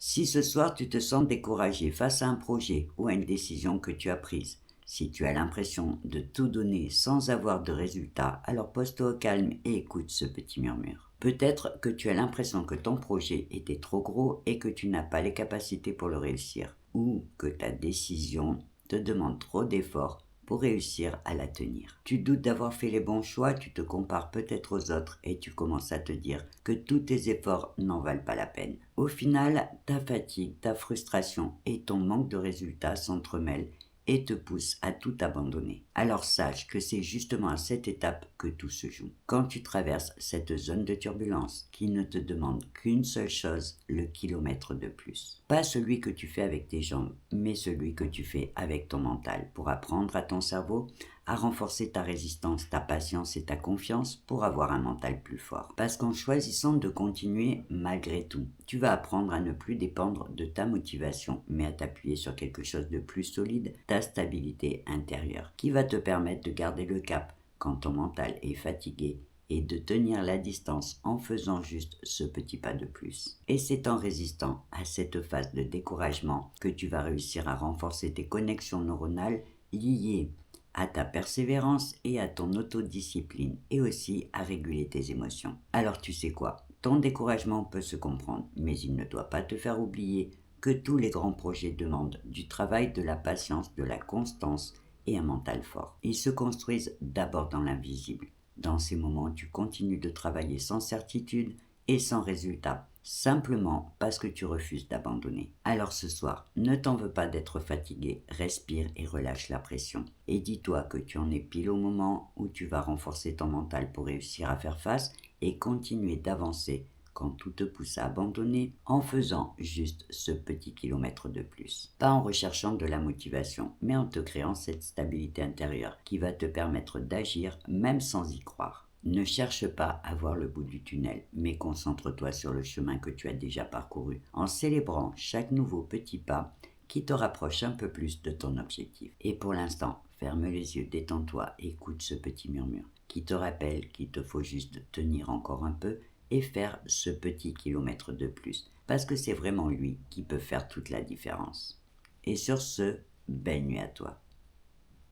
Si ce soir tu te sens découragé face à un projet ou à une décision que tu as prise, si tu as l'impression de tout donner sans avoir de résultat, alors pose-toi au calme et écoute ce petit murmure. Peut-être que tu as l'impression que ton projet était trop gros et que tu n'as pas les capacités pour le réussir, ou que ta décision te demande trop d'efforts pour réussir à la tenir. Tu doutes d'avoir fait les bons choix, tu te compares peut-être aux autres et tu commences à te dire que tous tes efforts n'en valent pas la peine. Au final, ta fatigue, ta frustration et ton manque de résultats s'entremêlent et te poussent à tout abandonner. Alors sache que c'est justement à cette étape que tout se joue. Quand tu traverses cette zone de turbulence qui ne te demande qu'une seule chose, le kilomètre de plus. Pas celui que tu fais avec tes jambes, mais celui que tu fais avec ton mental pour apprendre à ton cerveau à renforcer ta résistance, ta patience et ta confiance pour avoir un mental plus fort. Parce qu'en choisissant de continuer malgré tout, tu vas apprendre à ne plus dépendre de ta motivation, mais à t'appuyer sur quelque chose de plus solide, ta stabilité intérieure, qui va te permettre de garder le cap quand ton mental est fatigué et de tenir la distance en faisant juste ce petit pas de plus. Et c'est en résistant à cette phase de découragement que tu vas réussir à renforcer tes connexions neuronales liées à ta persévérance et à ton autodiscipline et aussi à réguler tes émotions. Alors tu sais quoi, ton découragement peut se comprendre, mais il ne doit pas te faire oublier que tous les grands projets demandent du travail, de la patience, de la constance et un mental fort. Ils se construisent d'abord dans l'invisible. Dans ces moments, tu continues de travailler sans certitude et sans résultat, simplement parce que tu refuses d'abandonner. Alors ce soir, ne t'en veux pas d'être fatigué, respire et relâche la pression. Et dis-toi que tu en es pile au moment où tu vas renforcer ton mental pour réussir à faire face et continuer d'avancer quand tout te pousse à abandonner en faisant juste ce petit kilomètre de plus. Pas en recherchant de la motivation, mais en te créant cette stabilité intérieure qui va te permettre d'agir même sans y croire. Ne cherche pas à voir le bout du tunnel, mais concentre-toi sur le chemin que tu as déjà parcouru, en célébrant chaque nouveau petit pas qui te rapproche un peu plus de ton objectif. Et pour l'instant, ferme les yeux, détends-toi et écoute ce petit murmure qui te rappelle qu'il te faut juste tenir encore un peu et faire ce petit kilomètre de plus, parce que c'est vraiment lui qui peut faire toute la différence. Et sur ce, belle nuit à toi.